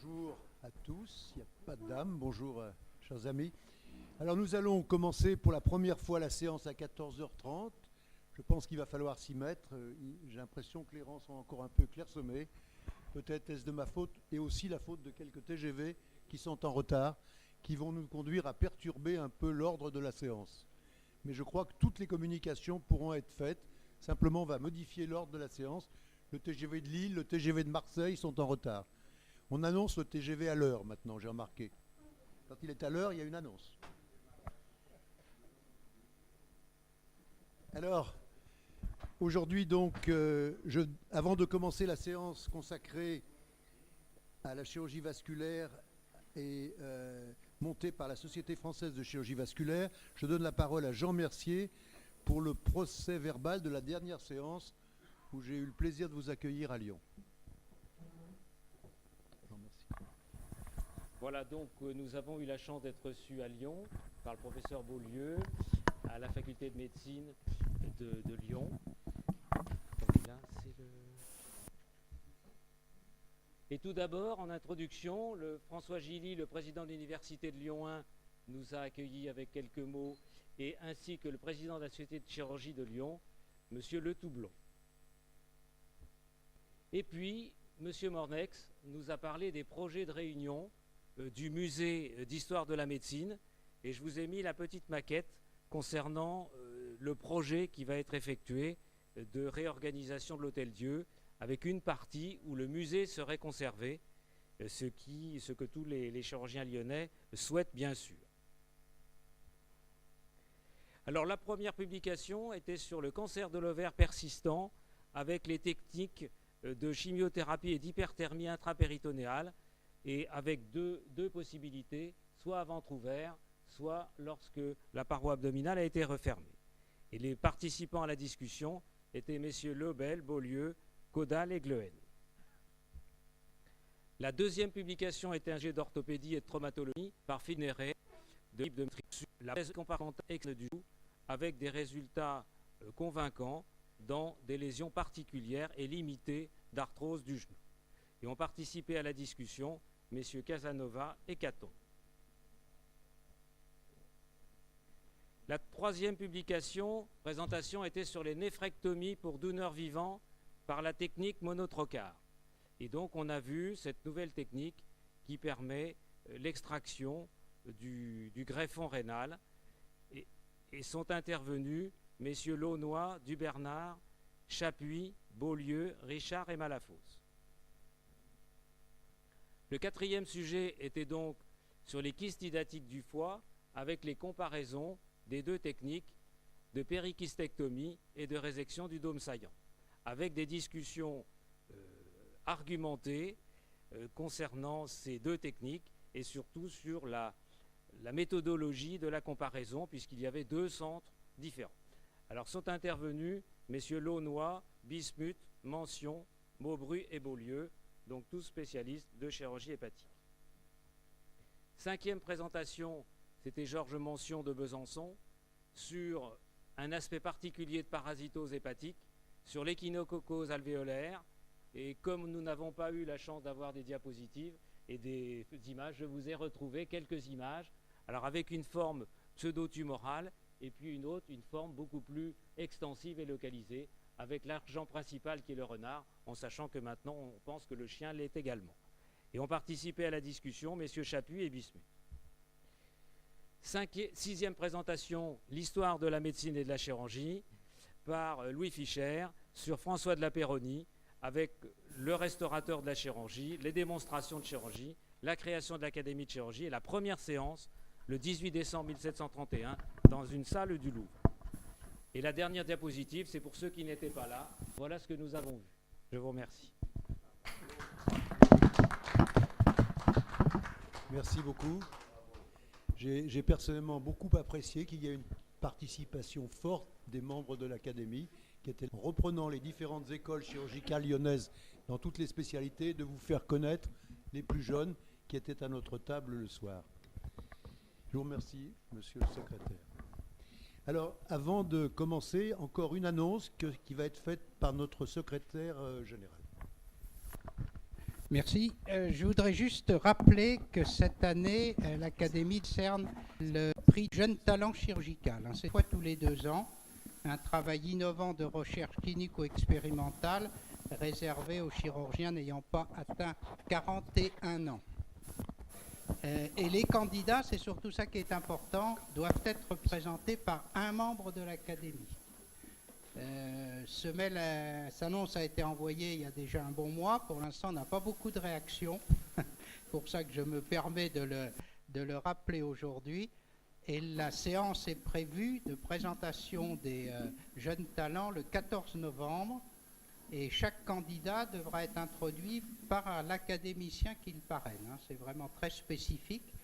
Bonjour à tous, il n'y a pas de dame, bonjour chers amis. Alors nous allons commencer pour la première fois la séance à 14h30. Je pense qu'il va falloir s'y mettre. J'ai l'impression que les rangs sont encore un peu clairsemés. Peut-être est-ce de ma faute et aussi la faute de quelques TGV qui sont en retard, qui vont nous conduire à perturber un peu l'ordre de la séance. Mais je crois que toutes les communications pourront être faites. Simplement, on va modifier l'ordre de la séance. Le TGV de Lille, le TGV de Marseille sont en retard. On annonce le TGV à l'heure maintenant, j'ai remarqué. Quand il est à l'heure, il y a une annonce. Alors, aujourd'hui donc, avant de commencer la séance consacrée à la chirurgie vasculaire et montée par la Société française de chirurgie vasculaire, je donne la parole à Jean Mercier pour le procès verbal de la dernière séance où j'ai eu le plaisir de vous accueillir à Lyon. Voilà, donc nous avons eu la chance d'être reçus à Lyon par le professeur Beaulieu à la faculté de médecine de Lyon. Donc là, Et tout d'abord, en introduction, François Gilly, le président de l'université de Lyon 1, nous a accueillis avec quelques mots, et ainsi que le président de la Société de chirurgie de Lyon, M. Le Toublon. Et puis, M. Mornex nous a parlé des projets de réunion du musée d'histoire de la médecine, et je vous ai mis la petite maquette concernant le projet qui va être effectué de réorganisation de l'Hôtel-Dieu, avec une partie où le musée serait conservé, ce que tous les chirurgiens lyonnais souhaitent bien sûr. Alors la première publication était sur le cancer de l'ovaire persistant avec les techniques de chimiothérapie et d'hyperthermie intrapéritonéale, et avec deux possibilités, soit à ventre ouvert, soit lorsque la paroi abdominale a été refermée. Et les participants à la discussion étaient messieurs Lebel, Beaulieu, Caudal et Glehen. La deuxième publication était un jet d'orthopédie et de traumatologie par Finéré de type de sur la comparative du genou avec des résultats convaincants dans des lésions particulières et limitées d'arthrose du genou. Et ont participé à la discussion messieurs Casanova et Caton. La troisième présentation était sur les néphrectomies pour donneurs vivants par la technique monotrocar. Et donc on a vu cette nouvelle technique qui permet l'extraction du greffon rénal, et sont intervenus messieurs Launois, Dubernard, Chapuis, Beaulieu, Richard et Malafosse. Le quatrième sujet était donc sur les kystes hydatiques du foie, avec les comparaisons des deux techniques de périkystectomie et de résection du dôme saillant, avec des discussions argumentées concernant ces deux techniques et surtout sur la méthodologie de la comparaison, puisqu'il y avait deux centres différents. Alors sont intervenus messieurs Launois, Bismuth, Mention, Maubru et Beaulieu, donc tous spécialistes de chirurgie hépatique. Cinquième présentation, c'était Georges Mention de Besançon, sur un aspect particulier de parasitose hépatique, sur l'échinococose alvéolaire, et comme nous n'avons pas eu la chance d'avoir des diapositives et des images, je vous ai retrouvé quelques images, alors avec une forme pseudo-tumorale, et puis une autre, une forme beaucoup plus extensive et localisée, avec l'argent principal qui est le renard, en sachant que maintenant on pense que le chien l'est également. Et ont participé à la discussion messieurs Chapuis et Bismuth. Sixième présentation, l'histoire de la médecine et de la chirurgie, par Louis Fischer, sur François de la Péronie, avec le restaurateur de la chirurgie, les démonstrations de chirurgie, la création de l'Académie de chirurgie et la première séance, le 18 décembre 1731, dans une salle du Louvre. Et la dernière diapositive, c'est pour ceux qui n'étaient pas là. Voilà ce que nous avons vu. Je vous remercie. Merci beaucoup. J'ai personnellement beaucoup apprécié qu'il y ait une participation forte des membres de l'Académie, qui étaient, en reprenant les différentes écoles chirurgicales lyonnaises dans toutes les spécialités, de vous faire connaître les plus jeunes qui étaient à notre table le soir. Je vous remercie, monsieur le secrétaire. Alors, avant de commencer, encore une annonce qui va être faite par notre secrétaire général. Merci. Je voudrais juste rappeler que cette année, l'Académie décerne le prix Jeune Talent Chirurgical. C'est fois tous les 2 ans, un travail innovant de recherche clinico-expérimentale réservé aux chirurgiens n'ayant pas atteint 41 ans. Et les candidats, c'est surtout ça qui est important, doivent être représentés par un membre de l'Académie. Cette annonce a été envoyée il y a déjà un bon mois. Pour l'instant, on n'a pas beaucoup de réactions. C'est pour ça que je me permets de le rappeler aujourd'hui. Et la séance est prévue de présentation des jeunes talents le 14 novembre. Et chaque candidat devra être introduit par l'académicien qui le parraine. C'est vraiment très spécifique.